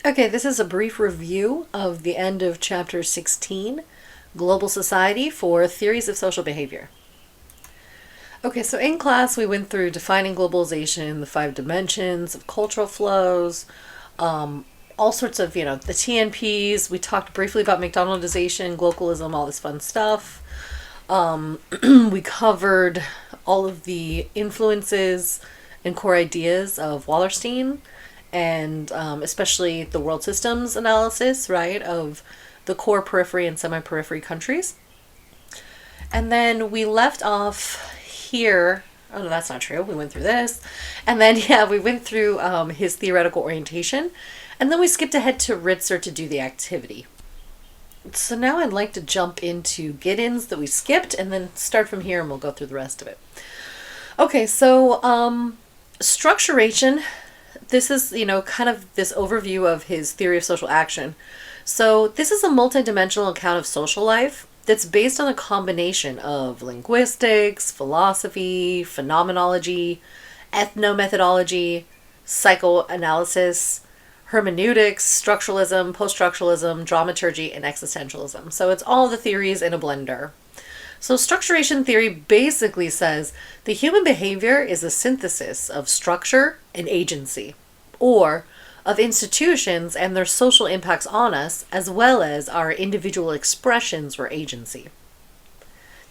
Okay, this is a brief review of the end of chapter 16, Global Society for Theories of Social Behavior. Okay, so in class we went through defining globalization, the 5 dimensions of cultural flows, all sorts of, the TNPs. We talked briefly about McDonaldization, globalism, all this fun stuff. We covered all of the influences and core ideas of Wallerstein, and especially the world systems analysis, right, of the core periphery and semi-periphery countries. And then we left off here. Oh, no, that's not true. We went through this. And then, yeah, we went through his theoretical orientation. And then we skipped ahead to Ritzer to do the activity. So now I'd like to jump into Giddens that we skipped and then start from here and we'll go through the rest of it. Okay, so structuration. This is, kind of this overview of his theory of social action. So this is a multidimensional account of social life that's based on a combination of linguistics, philosophy, phenomenology, ethnomethodology, psychoanalysis, hermeneutics, structuralism, post-structuralism, dramaturgy, and existentialism. So it's all the theories in a blender. So structuration theory basically says the human behavior is a synthesis of structure and agency, or of institutions and their social impacts on us, as well as our individual expressions or agency.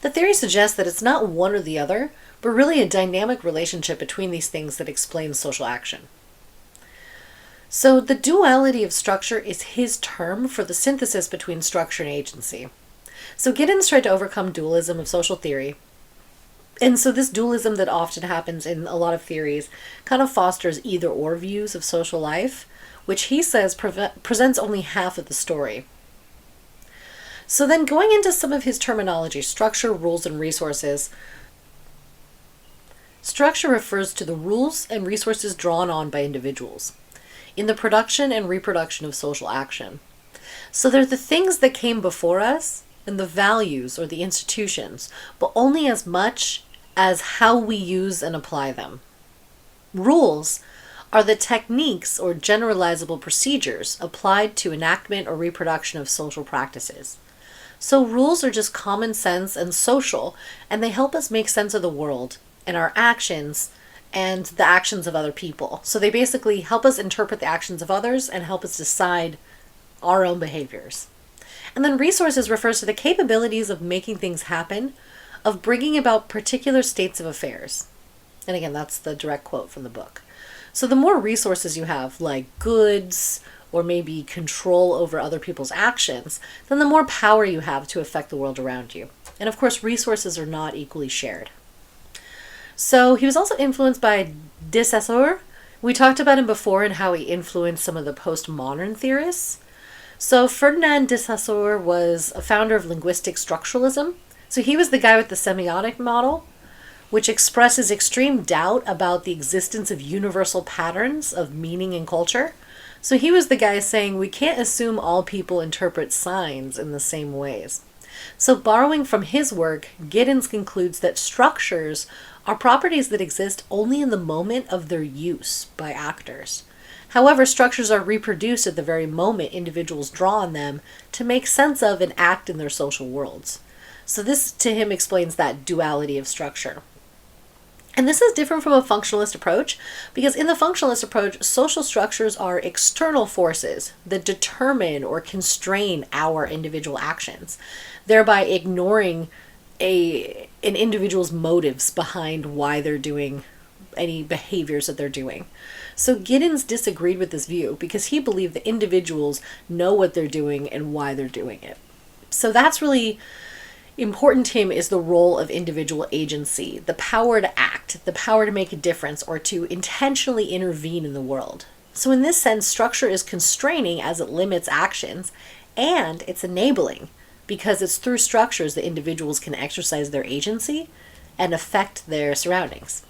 The theory suggests that it's not one or the other, but really a dynamic relationship between these things that explains social action. So the duality of structure is his term for the synthesis between structure and agency. So Giddens tried to overcome dualism of social theory. And so this dualism that often happens in a lot of theories kind of fosters either or views of social life, which he says presents only half of the story. So then going into some of his terminology, structure, rules, and resources. Structure refers to the rules and resources drawn on by individuals in the production and reproduction of social action. So they're the things that came before us and the values or the institutions, but only as much as how we use and apply them. Rules are the techniques or generalizable procedures applied to enactment or reproduction of social practices. So rules are just common sense and social, and they help us make sense of the world and our actions and the actions of other people. So they basically help us interpret the actions of others and help us decide our own behaviors. And then resources refers to the capabilities of making things happen, of bringing about particular states of affairs. And again, that's the direct quote from the book. So the more resources you have, like goods or maybe control over other people's actions, then the more power you have to affect the world around you. And of course, resources are not equally shared. So he was also influenced by de Saussure. We talked about him before and how he influenced some of the postmodern theorists. So Ferdinand de Saussure was a founder of linguistic structuralism. So he was the guy with the semiotic model, which expresses extreme doubt about the existence of universal patterns of meaning and culture. So he was the guy saying we can't assume all people interpret signs in the same ways. So borrowing from his work, Giddens concludes that structures are properties that exist only in the moment of their use by actors. However, structures are reproduced at the very moment individuals draw on them to make sense of and act in their social worlds. So this, to him, explains that duality of structure. And this is different from a functionalist approach, because in the functionalist approach, social structures are external forces that determine or constrain our individual actions, thereby ignoring an individual's motives behind why they're doing any behaviors that they're doing. So Giddens disagreed with this view because he believed that individuals know what they're doing and why they're doing it. So that's really important to him, is the role of individual agency, the power to act, the power to make a difference or to intentionally intervene in the world. So in this sense, structure is constraining as it limits actions, and it's enabling because it's through structures that individuals can exercise their agency and affect their surroundings.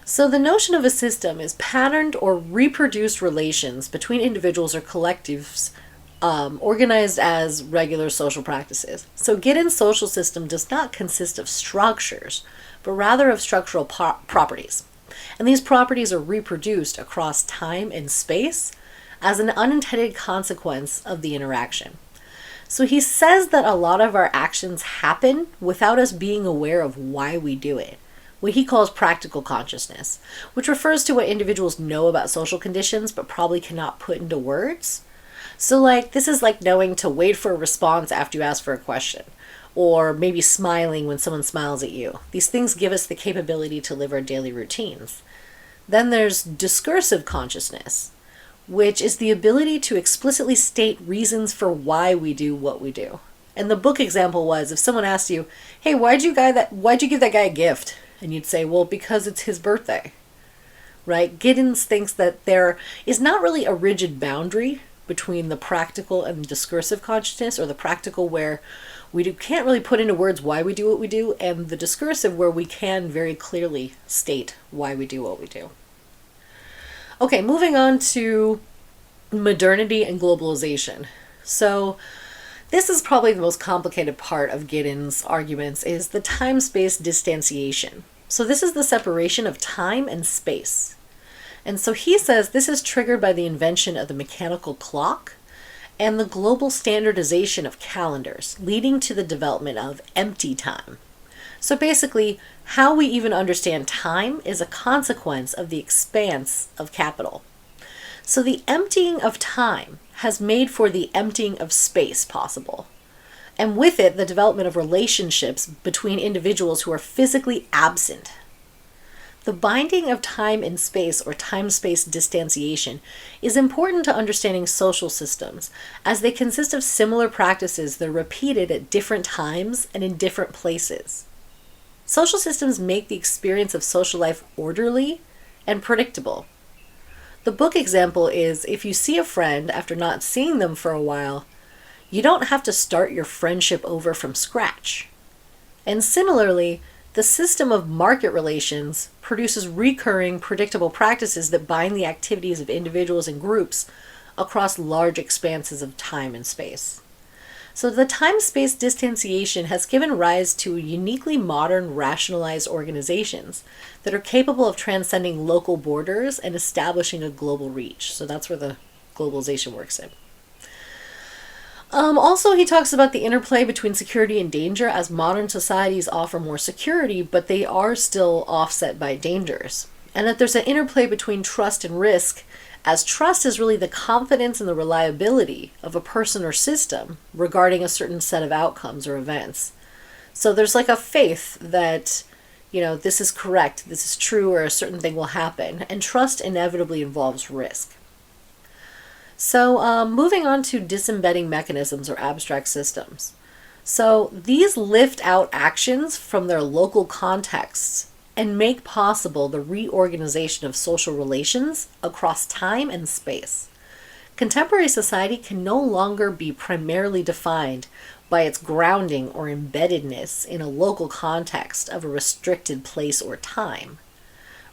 So the notion of a system is patterned or reproduced relations between individuals or collectives organized as regular social practices. So Giddens' social system does not consist of structures, but rather of structural properties. And these properties are reproduced across time and space as an unintended consequence of the interaction. So he says that a lot of our actions happen without us being aware of why we do it, what he calls practical consciousness, which refers to what individuals know about social conditions but probably cannot put into words. So this is like knowing to wait for a response after you ask for a question, or maybe smiling when someone smiles at you. These things give us the capability to live our daily routines. Then there's discursive consciousness, which is the ability to explicitly state reasons for why we do what we do. And the book example was if someone asked you, hey, why'd you give that guy a gift? And you'd say, well, because it's his birthday, right? Giddens thinks that there is not really a rigid boundary between the practical and discursive consciousness, or the practical where can't really put into words why we do what we do, and the discursive where we can very clearly state why we do what we do. Okay, moving on to modernity and globalization. So this is probably the most complicated part of Giddens' arguments, is the time-space distanciation. So this is the separation of time and space. And so he says this is triggered by the invention of the mechanical clock and the global standardization of calendars, leading to the development of empty time. So basically, how we even understand time is a consequence of the expanse of capital. So the emptying of time has made for the emptying of space possible. And with it, the development of relationships between individuals who are physically absent. The binding of time and space, or time-space distanciation, is important to understanding social systems, as they consist of similar practices that are repeated at different times and in different places. Social systems make the experience of social life orderly and predictable. The book example is if you see a friend after not seeing them for a while, you don't have to start your friendship over from scratch. And similarly, the system of market relations produces recurring, predictable practices that bind the activities of individuals and groups across large expanses of time and space. So the time-space distanciation has given rise to uniquely modern, rationalized organizations that are capable of transcending local borders and establishing a global reach. So that's where the globalization works in. Also, he talks about the interplay between security and danger, as modern societies offer more security, but they are still offset by dangers. And that there's an interplay between trust and risk, as trust is really the confidence and the reliability of a person or system regarding a certain set of outcomes or events. So there's like a faith that, this is correct, this is true, or a certain thing will happen. And trust inevitably involves risk. So moving on to disembedding mechanisms or abstract systems. So these lift out actions from their local contexts and make possible the reorganization of social relations across time and space. Contemporary society can no longer be primarily defined by its grounding or embeddedness in a local context of a restricted place or time,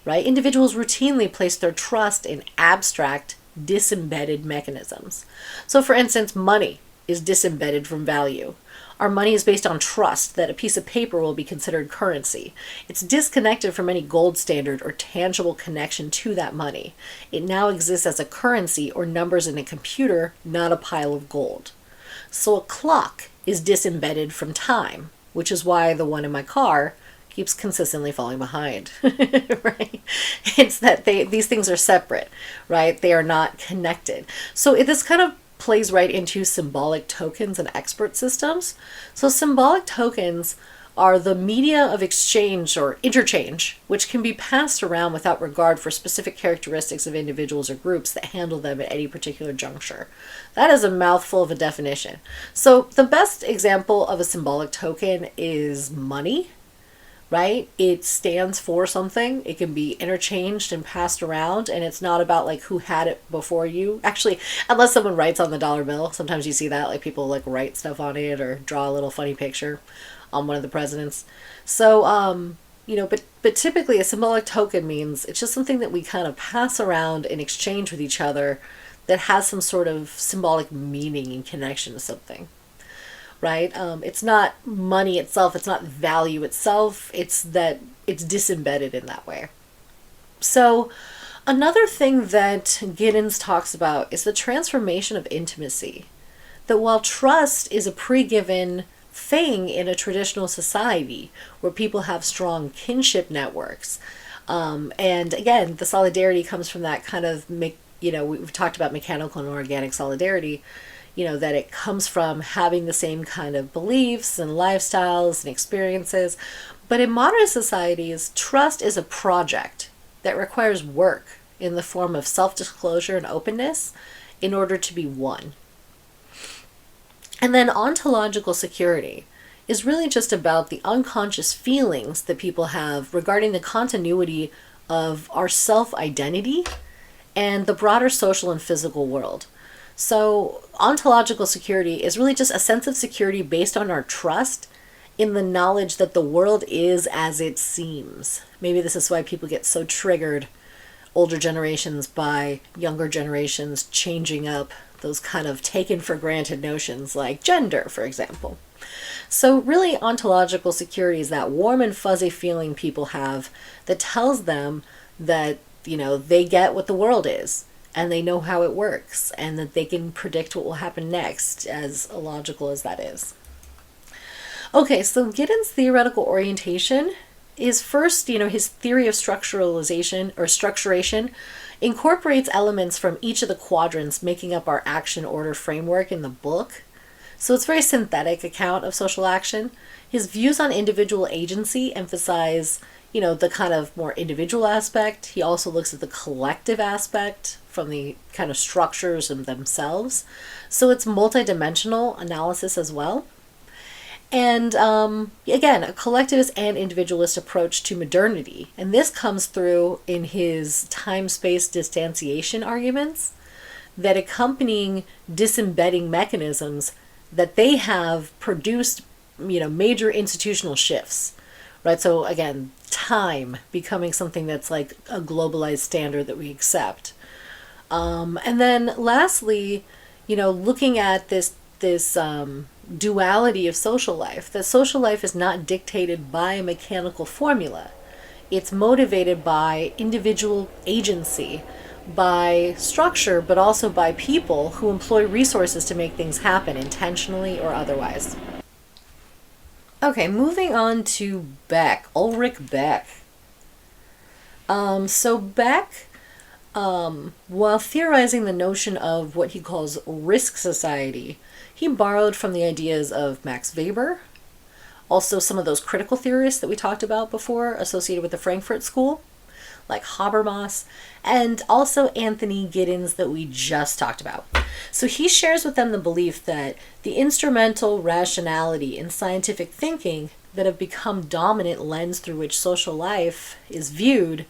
right? Individuals routinely place their trust in abstract, disembedded mechanisms. So for instance, money is disembedded from value. Our money is based on trust that a piece of paper will be considered currency. It's disconnected from any gold standard or tangible connection to that money. It now exists as a currency or numbers in a computer, not a pile of gold. So a clock is disembedded from time, which is why the one in my car keeps consistently falling behind, right? It's that these things are separate, right? They are not connected. So this kind of plays right into symbolic tokens and expert systems. So symbolic tokens are the media of exchange or interchange, which can be passed around without regard for specific characteristics of individuals or groups that handle them at any particular juncture. That is a mouthful of a definition. So the best example of a symbolic token is money, right? It stands for something. It can be interchanged and passed around, and it's not about who had it before you. Actually, unless someone writes on the dollar bill, sometimes you see that, people write stuff on it or draw a little funny picture on one of the presidents. So, but typically a symbolic token means it's just something that we kind of pass around and exchange with each other that has some sort of symbolic meaning in connection to something. Right? It's not money itself, it's not value itself, it's that it's disembedded in that way. So Another thing that Giddens talks about is the transformation of intimacy. That while trust is a pre-given thing in a traditional society where people have strong kinship networks, and again, the solidarity comes from that kind of, we've talked about mechanical and organic solidarity, that it comes from having the same kind of beliefs and lifestyles and experiences. But in modern societies, trust is a project that requires work in the form of self-disclosure and openness in order to be won. And then ontological security is really just about the unconscious feelings that people have regarding the continuity of our self-identity and the broader social and physical world. So ontological security is really just a sense of security based on our trust in the knowledge that the world is as it seems. Maybe this is why people get so triggered, older generations, by younger generations changing up those kind of taken for granted notions like gender, for example. So really, ontological security is that warm and fuzzy feeling people have that tells them that, they get what the world is and they know how it works and that they can predict what will happen next, as illogical as that is. Okay, so Giddens' theoretical orientation is first, his theory of structuration incorporates elements from each of the quadrants making up our action order framework in the book. So it's a very synthetic account of social action. His views on individual agency emphasize, the kind of more individual aspect. He also looks at the collective aspect from the kind of structures of themselves. So it's multidimensional analysis as well. And again, a collectivist and individualist approach to modernity. And this comes through in his time-space distanciation arguments, that accompanying disembedding mechanisms that they have produced, major institutional shifts, right? So again, time becoming something that's like a globalized standard that we accept. And then lastly, looking at this duality of social life, that social life is not dictated by a mechanical formula. It's motivated by individual agency, by structure, but also by people who employ resources to make things happen, intentionally or otherwise. Okay, moving on to Beck, Ulrich Beck. So Beck, while theorizing the notion of what he calls risk society, he borrowed from the ideas of Max Weber, also some of those critical theorists that we talked about before associated with the Frankfurt School, like Habermas, and also Anthony Giddens that we just talked about. So he shares with them the belief that the instrumental rationality in scientific thinking that have become dominant lens through which social life is viewed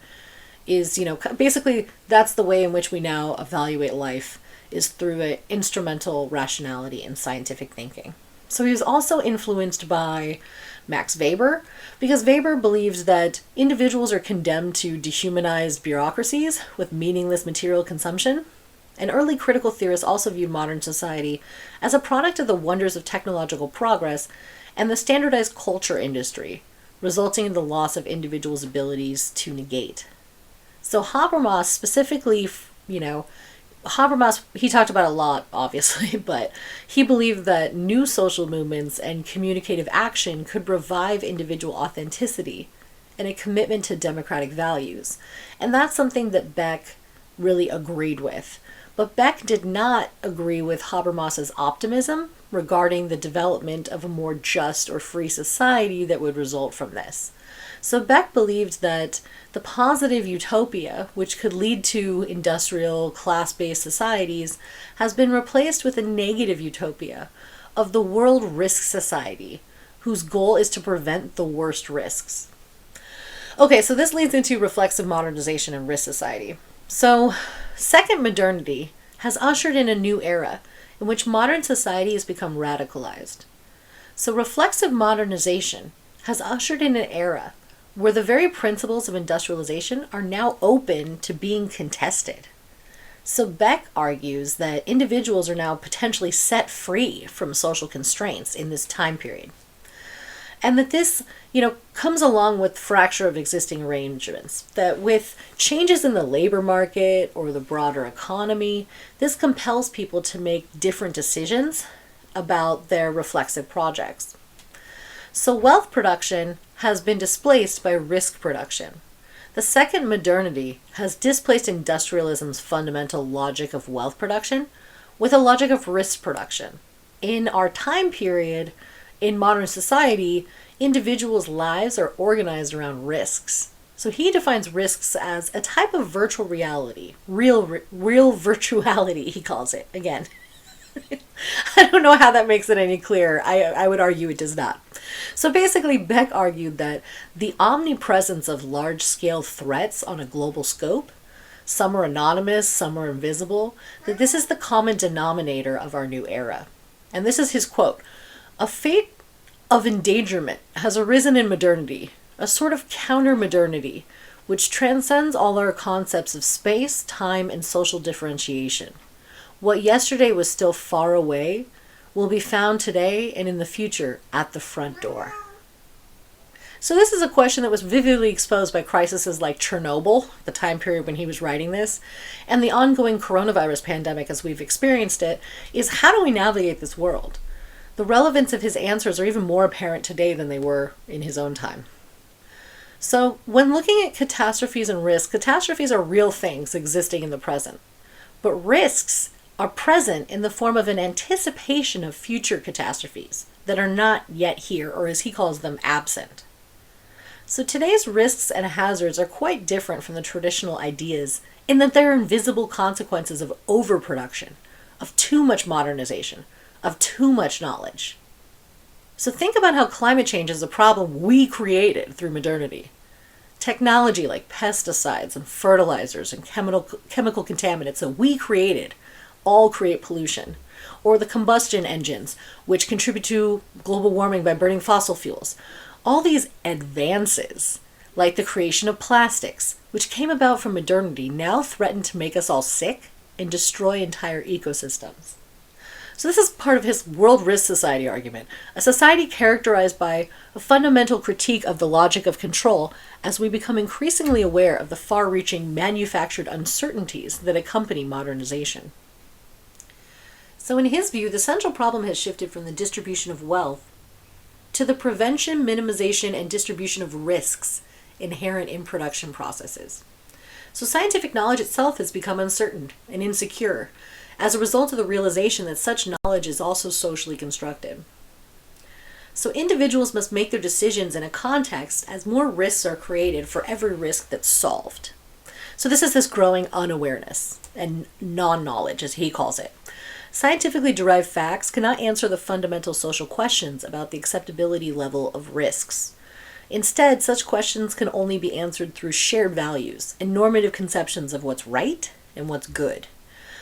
is, basically that's the way in which we now evaluate life, is through an instrumental rationality in scientific thinking. So he was also influenced by Max Weber, because Weber believed that individuals are condemned to dehumanized bureaucracies with meaningless material consumption. And early critical theorists also viewed modern society as a product of the wonders of technological progress and the standardized culture industry, resulting in the loss of individuals' abilities to negate. So Habermas specifically, Habermas, he talked about a lot, obviously, but he believed that new social movements and communicative action could revive individual authenticity and a commitment to democratic values. And that's something that Beck really agreed with. But Beck did not agree with Habermas's optimism regarding the development of a more just or free society that would result from this. So Beck believed that the positive utopia, which could lead to industrial, class-based societies, has been replaced with a negative utopia of the world risk society, whose goal is to prevent the worst risks. Okay, so this leads into reflexive modernization and risk society. So, second modernity has ushered in a new era in which modern society has become radicalized. So reflexive modernization has ushered in an era where the very principles of industrialization are now open to being contested. So Beck argues that individuals are now potentially set free from social constraints in this time period. And that this, comes along with fracture of existing arrangements. That with changes in the labor market or the broader economy, this compels people to make different decisions about their reflexive projects. So wealth production has been displaced by risk production. The second modernity has displaced industrialism's fundamental logic of wealth production with a logic of risk production. In our time period, in modern society, individuals' lives are organized around risks. So he defines risks as a type of virtual reality, real virtuality, he calls it. Again, I don't know how that makes it any clearer. I would argue it does not. So basically, Beck argued that the omnipresence of large-scale threats on a global scope, some are anonymous, some are invisible, that this is the common denominator of our new era. And this is his quote: "A fate of endangerment has arisen in modernity, a sort of counter-modernity, which transcends all our concepts of space, time, and social differentiation. What yesterday was still far away will be found today and in the future at the front door." So this is a question that was vividly exposed by crises like Chernobyl, the time period when he was writing this, and the ongoing coronavirus pandemic as we've experienced it, is how do we navigate this world? The relevance of his answers are even more apparent today than they were in his own time. So when looking at catastrophes and risks, catastrophes are real things existing in the present, but risks are present in the form of an anticipation of future catastrophes that are not yet here, or as he calls them, absent. So today's risks and hazards are quite different from the traditional ideas in that they're invisible consequences of overproduction, of too much modernization, of too much knowledge. So think about how climate change is a problem we created through modernity. Technology like pesticides and fertilizers and chemical contaminants that we created all create pollution. Or the combustion engines, which contribute to global warming by burning fossil fuels. All these advances, like the creation of plastics, which came about from modernity, now threaten to make us all sick and destroy entire ecosystems. So this is part of his World Risk Society argument, a society characterized by a fundamental critique of the logic of control as we become increasingly aware of the far-reaching manufactured uncertainties that accompany modernization. So in his view, the central problem has shifted from the distribution of wealth to the prevention, minimization, and distribution of risks inherent in production processes. So scientific knowledge itself has become uncertain and insecure as a result of the realization that such knowledge is also socially constructed. So individuals must make their decisions in a context as more risks are created for every risk that's solved. So this is this growing unawareness and non-knowledge, as he calls it. Scientifically derived facts cannot answer the fundamental social questions about the acceptability level of risks. Instead, such questions can only be answered through shared values and normative conceptions of what's right and what's good.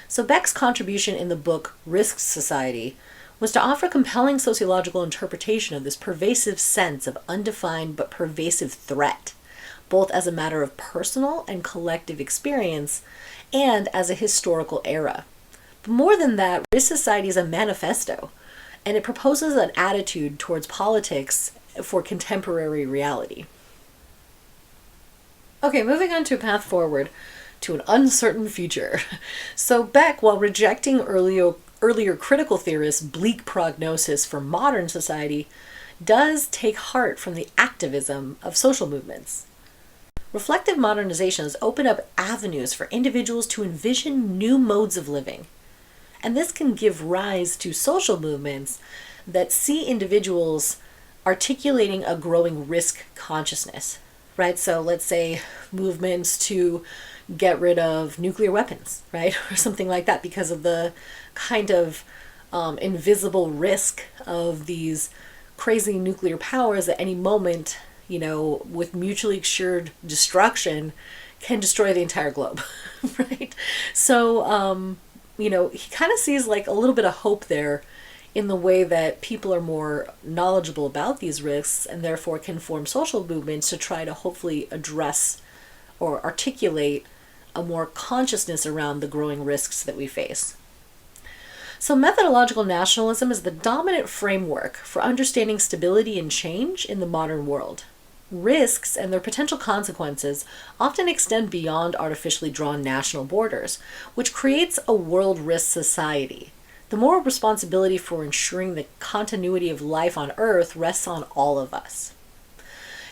So Beck's contribution in the book Risk Society was to offer compelling sociological interpretation of this pervasive sense of undefined but pervasive threat, both as a matter of personal and collective experience and as a historical era. But more than that, Risk Society is a manifesto, and it proposes an attitude towards politics for contemporary reality. Okay, moving on to a path forward to an uncertain future. So Beck, while rejecting earlier critical theorists' bleak prognosis for modern society, does take heart from the activism of social movements. Reflective modernizations open up avenues for individuals to envision new modes of living. And this can give rise to social movements that see individuals articulating a growing risk consciousness, right? So let's say movements to get rid of nuclear weapons, right? Or something like that, because of the kind of invisible risk of these crazy nuclear powers at any moment, with mutually assured destruction, can destroy the entire globe, right? So, he kind of sees like a little bit of hope there in the way that people are more knowledgeable about these risks and therefore can form social movements to try to hopefully address or articulate a more consciousness around the growing risks that we face. So methodological nationalism is the dominant framework for understanding stability and change in the modern world. Risks and their potential consequences often extend beyond artificially drawn national borders, which creates a world risk society. The moral responsibility for ensuring the continuity of life on Earth rests on all of us.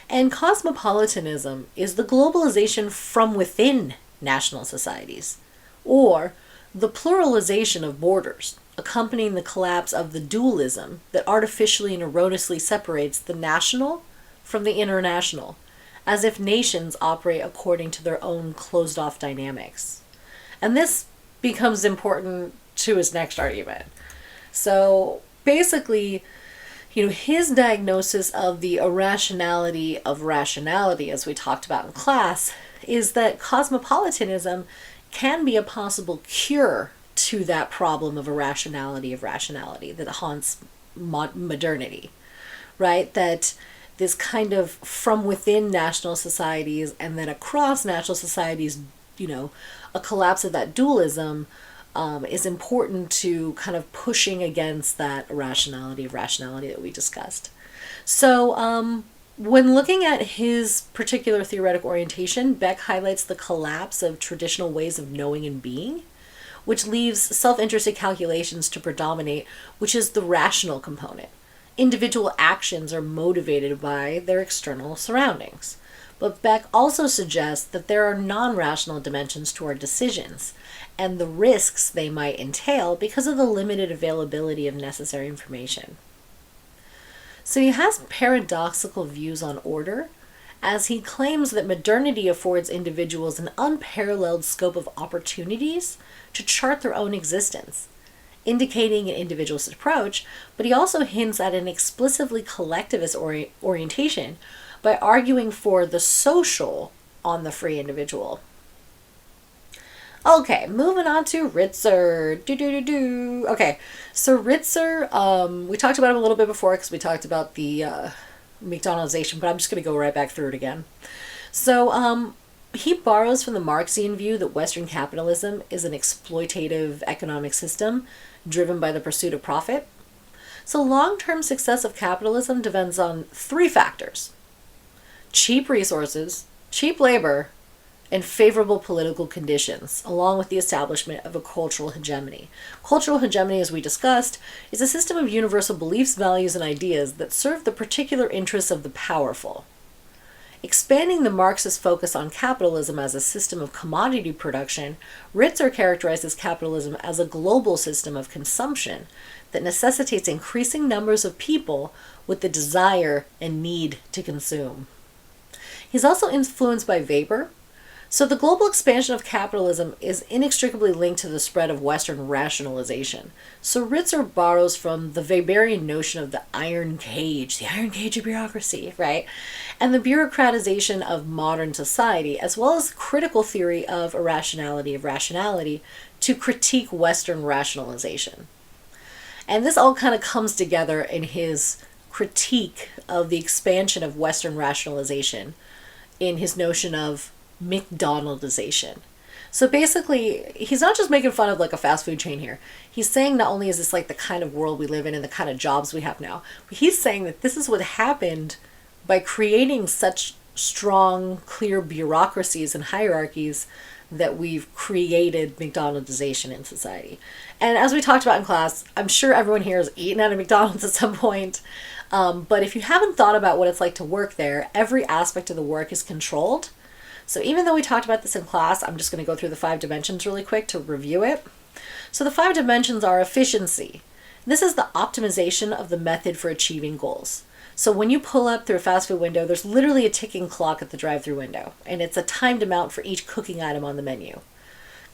And cosmopolitanism is the globalization from within national societies, or the pluralization of borders, accompanying the collapse of the dualism that artificially and erroneously separates the national from the international, as if nations operate according to their own closed-off dynamics. And this becomes important to his next argument. So basically, his diagnosis of the irrationality of rationality, as we talked about in class, is that cosmopolitanism can be a possible cure to that problem of irrationality of rationality that haunts modernity, right? That this kind of from within national societies and then across national societies, a collapse of that dualism is important to kind of pushing against that irrationality of rationality that we discussed. So when looking at his particular theoretic orientation, Beck highlights the collapse of traditional ways of knowing and being, which leaves self-interested calculations to predominate, which is the rational component. Individual actions are motivated by their external surroundings. But Beck also suggests that there are non-rational dimensions to our decisions and the risks they might entail because of the limited availability of necessary information. So he has paradoxical views on order, as he claims that modernity affords individuals an unparalleled scope of opportunities to chart their own existence, indicating an individualist approach, but he also hints at an explicitly collectivist orientation by arguing for the social on the free individual. Okay, moving on to Ritzer. Okay, so Ritzer, we talked about him a little bit before because we talked about the McDonaldization, but I'm just going to go right back through it again. So he borrows from the Marxian view that Western capitalism is an exploitative economic system driven by the pursuit of profit. So long-term success of capitalism depends on three factors: cheap resources, cheap labor, and favorable political conditions, along with the establishment of a cultural hegemony. Cultural hegemony, as we discussed, is a system of universal beliefs, values, and ideas that serve the particular interests of the powerful. Expanding the Marxist focus on capitalism as a system of commodity production, Ritzer characterizes capitalism as a global system of consumption that necessitates increasing numbers of people with the desire and need to consume. He's also influenced by Weber. So the global expansion of capitalism is inextricably linked to the spread of Western rationalization. So Ritzer borrows from the Weberian notion of the iron cage of bureaucracy, right? And the bureaucratization of modern society, as well as critical theory of irrationality of rationality to critique Western rationalization. And this all kind of comes together in his critique of the expansion of Western rationalization in his notion of McDonaldization. So basically, he's not just making fun of like a fast food chain here. He's saying not only is this like the kind of world we live in and the kind of jobs we have now, but he's saying that this is what happened by creating such strong, clear bureaucracies and hierarchies that we've created McDonaldization in society. And as we talked about in class, I'm sure everyone here has eaten at a McDonald's at some point. But if you haven't thought about what it's like to work there, every aspect of the work is controlled. So even though we talked about this in class, I'm just going to go through the 5 dimensions really quick to review it. So the 5 dimensions are efficiency. This is the optimization of the method for achieving goals. So when you pull up through a fast food window, there's literally a ticking clock at the drive-through window, and it's a timed amount for each cooking item on the menu.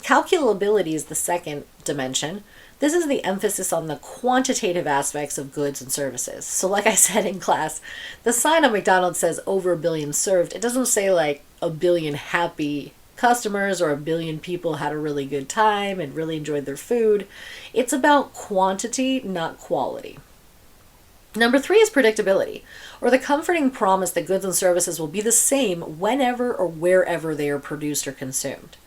Calculability is the 2nd dimension. This is the emphasis on the quantitative aspects of goods and services. So like I said in class, the sign on McDonald's says over 1 billion served. It doesn't say like 1 billion happy customers or 1 billion people had a really good time and really enjoyed their food. It's about quantity, not quality. Number 3 is predictability, or the comforting promise that goods and services will be the same whenever or wherever they are produced or consumed.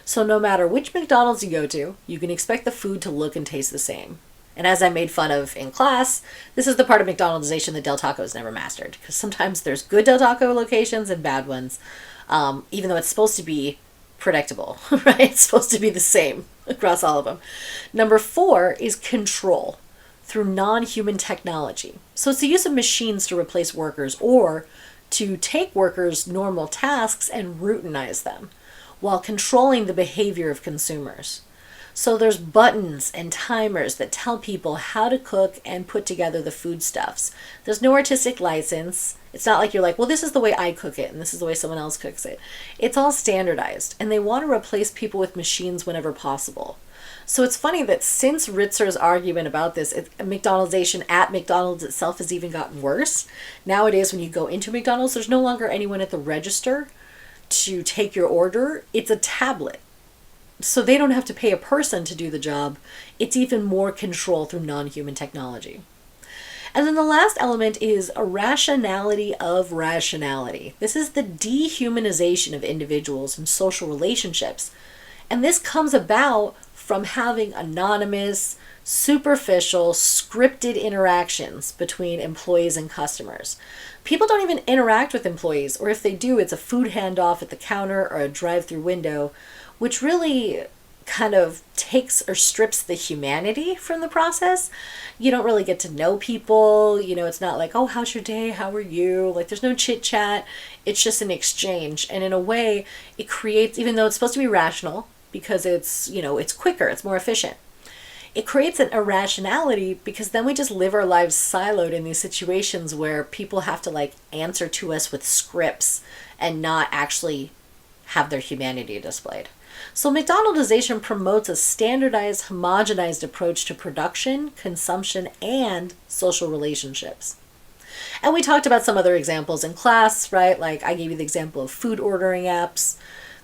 So no matter which McDonald's you go to, you can expect the food to look and taste the same. And as I made fun of in class, this is the part of McDonaldization that Del Taco has never mastered. Because sometimes there's good Del Taco locations and bad ones, even though it's supposed to be predictable, right? It's supposed to be the same across all of them. Number 4 is control through non-human technology. So it's the use of machines to replace workers or to take workers' normal tasks and routinize them while controlling the behavior of consumers. So there's buttons and timers that tell people how to cook and put together the foodstuffs. There's no artistic license. It's not like you're like, well, this is the way I cook it and this is the way someone else cooks it. It's all standardized, and they want to replace people with machines whenever possible. So it's funny that since Ritzer's argument about this, McDonaldization at McDonald's itself has even gotten worse. Nowadays, when you go into McDonald's, there's no longer anyone at the register to take your order. It's a tablet. So they don't have to pay a person to do the job. It's even more control through non-human technology. And then the last element is a rationality of rationality. This is the dehumanization of individuals and social relationships. And this comes about from having anonymous, superficial, scripted interactions between employees and customers. People don't even interact with employees, or if they do, it's a food handoff at the counter or a drive-through window, which really kind of takes or strips the humanity from the process. You don't really get to know people. It's not like, oh, how's your day? How are you? Like, there's no chit chat. It's just an exchange. And in a way, it creates, even though it's supposed to be rational, because it's quicker, it's more efficient, it creates an irrationality because then we just live our lives siloed in these situations where people have to answer to us with scripts and not actually have their humanity displayed. So McDonaldization promotes a standardized, homogenized approach to production, consumption, and social relationships. And we talked about some other examples in class, right? Like I gave you the example of food ordering apps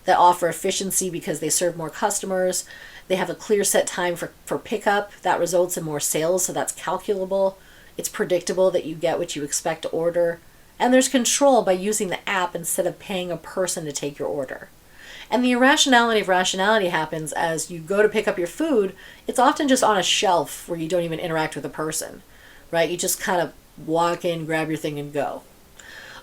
that offer efficiency because they serve more customers. They have a clear set time for pickup. That results in more sales, so that's calculable. It's predictable that you get what you expect to order. And there's control by using the app instead of paying a person to take your order. And the irrationality of rationality happens as you go to pick up your food. It's often just on a shelf where you don't even interact with a person, right? You just kind of walk in, grab your thing, and go.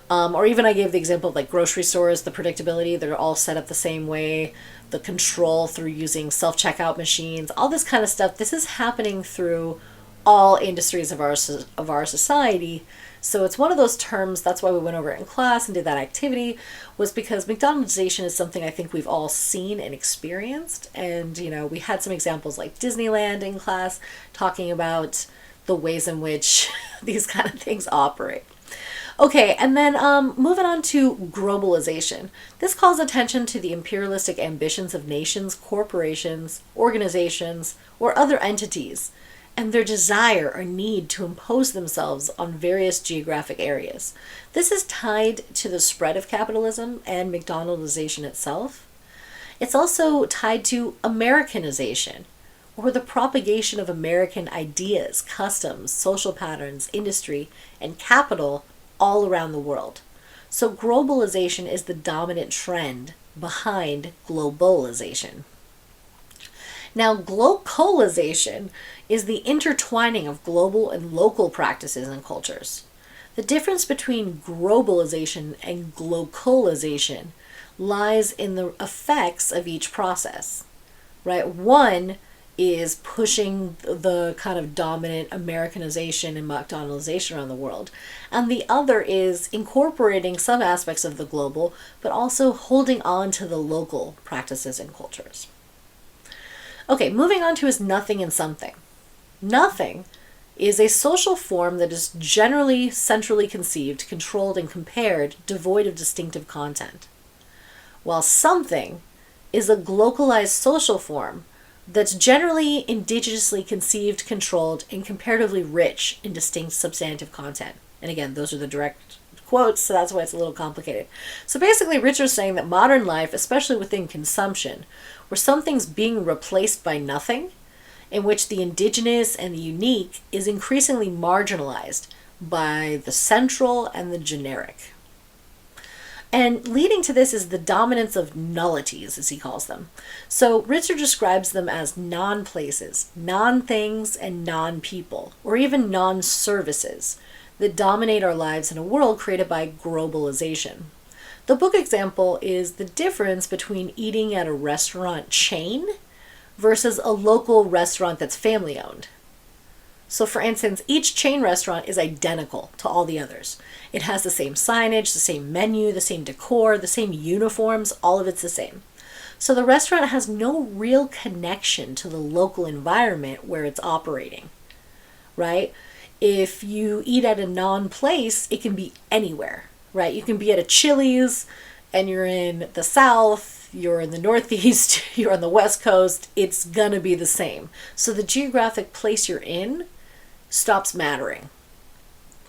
Or even I gave the example of grocery stores, the predictability, they're all set up the same way, the control through using self-checkout machines, all this kind of stuff. This is happening through all industries of our society. So it's one of those terms, that's why we went over it in class and did that activity, was because McDonaldization is something I think we've all seen and experienced. And, we had some examples like Disneyland in class talking about the ways in which these kind of things operate. Okay, and then moving on to globalization. This calls attention to the imperialistic ambitions of nations, corporations, organizations, or other entities, and their desire or need to impose themselves on various geographic areas. This is tied to the spread of capitalism and McDonaldization itself. It's also tied to Americanization, or the propagation of American ideas, customs, social patterns, industry, and capital all around the world. So globalization is the dominant trend behind globalization. Now, glocalization is the intertwining of global and local practices and cultures. The difference between globalization and glocalization lies in the effects of each process, right? One is pushing the kind of dominant Americanization and McDonaldization around the world. And the other is incorporating some aspects of the global, but also holding on to the local practices and cultures. Okay, moving on to is nothing and something. Nothing is a social form that is generally centrally conceived, controlled, and compared, devoid of distinctive content. While something is a glocalized social form that's generally indigenously conceived, controlled, and comparatively rich in distinct substantive content. And again, those are the direct quotes, so that's why it's a little complicated. So basically, Richard's saying that modern life, especially within consumption, where something's being replaced by nothing, in which the indigenous and the unique is increasingly marginalized by the central and the generic. And leading to this is the dominance of nullities, as he calls them. So Ritzer describes them as non-places, non-things, and non-people, or even non-services that dominate our lives in a world created by globalization. The book example is the difference between eating at a restaurant chain versus a local restaurant that's family owned. So for instance, each chain restaurant is identical to all the others. It has the same signage, the same menu, the same decor, the same uniforms, all of it's the same. So the restaurant has no real connection to the local environment where it's operating, right? If you eat at a non-place, it can be anywhere, right? You can be at a Chili's and you're in the South, you're in the Northeast, you're on the West Coast, it's gonna be the same. So the geographic place you're in stops mattering.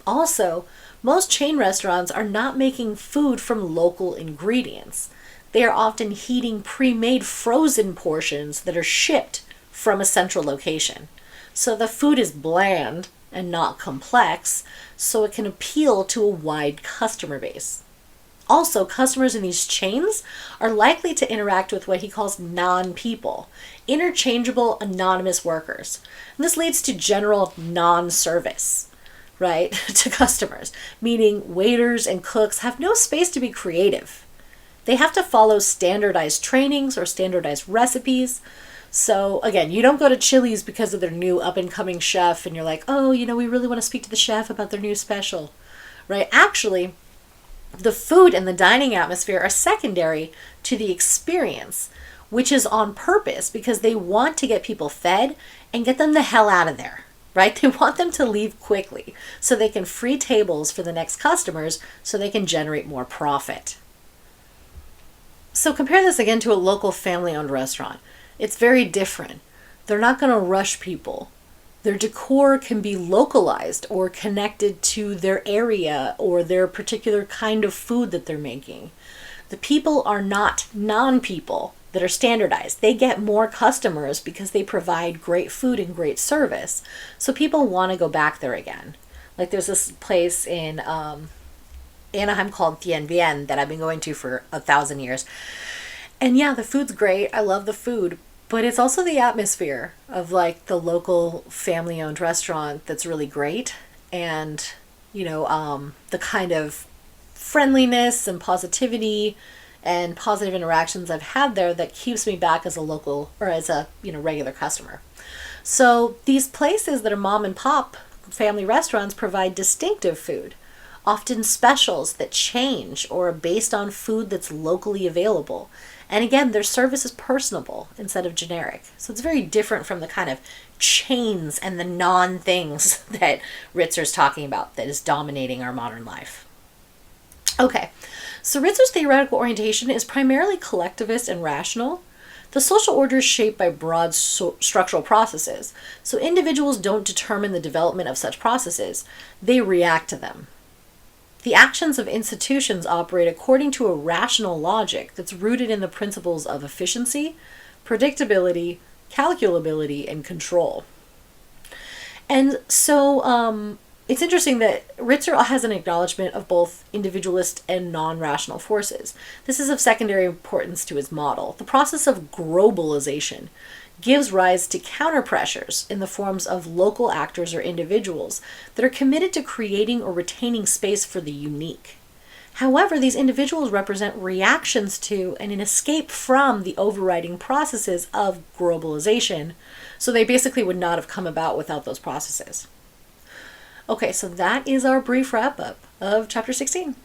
Also, most chain restaurants are not making food from local ingredients. They are often heating pre-made frozen portions that are shipped from a central location. So the food is bland and not complex, so it can appeal to a wide customer base. Also, customers in these chains are likely to interact with what he calls non-people, interchangeable anonymous workers. And this leads to general non-service, right, to customers, meaning waiters and cooks have no space to be creative. They have to follow standardized trainings or standardized recipes. So again, you don't go to Chili's because of their new up-and-coming chef and you're like, oh, we really want to speak to the chef about their new special, right? Actually, the food and the dining atmosphere are secondary to the experience, which is on purpose because they want to get people fed and get them the hell out of there, right? They want them to leave quickly so they can free tables for the next customers so they can generate more profit. So compare this again to a local family-owned restaurant. It's very different. They're not going to rush people. Their decor can be localized or connected to their area or their particular kind of food that they're making. The people are not non-people that are standardized. They get more customers because they provide great food and great service. So people want to go back there again. Like there's this place in Anaheim called Tien Bien that I've been going to for 1,000 years. And yeah, the food's great. I love the food. But it's also the atmosphere of like the local family-owned restaurant that's really great. And, the kind of friendliness and positivity and positive interactions I've had there that keeps me back as a local or as a, regular customer. So these places that are mom and pop family restaurants provide distinctive food, often specials that change or are based on food that's locally available. And again, their service is personable instead of generic. So it's very different from the kind of chains and the non-things that Ritzer's talking about that is dominating our modern life. Okay, so Ritzer's theoretical orientation is primarily collectivist and rational. The social order is shaped by broad structural processes. So individuals don't determine the development of such processes. They react to them. The actions of institutions operate according to a rational logic that's rooted in the principles of efficiency, predictability, calculability, and control. And so it's interesting that Ritzer has an acknowledgement of both individualist and non-rational forces. This is of secondary importance to his model. The process of globalization gives rise to counter pressures in the forms of local actors or individuals that are committed to creating or retaining space for the unique. However, these individuals represent reactions to and an escape from the overriding processes of globalization, so they basically would not have come about without those processes. Okay, so that is our brief wrap-up of Chapter 16.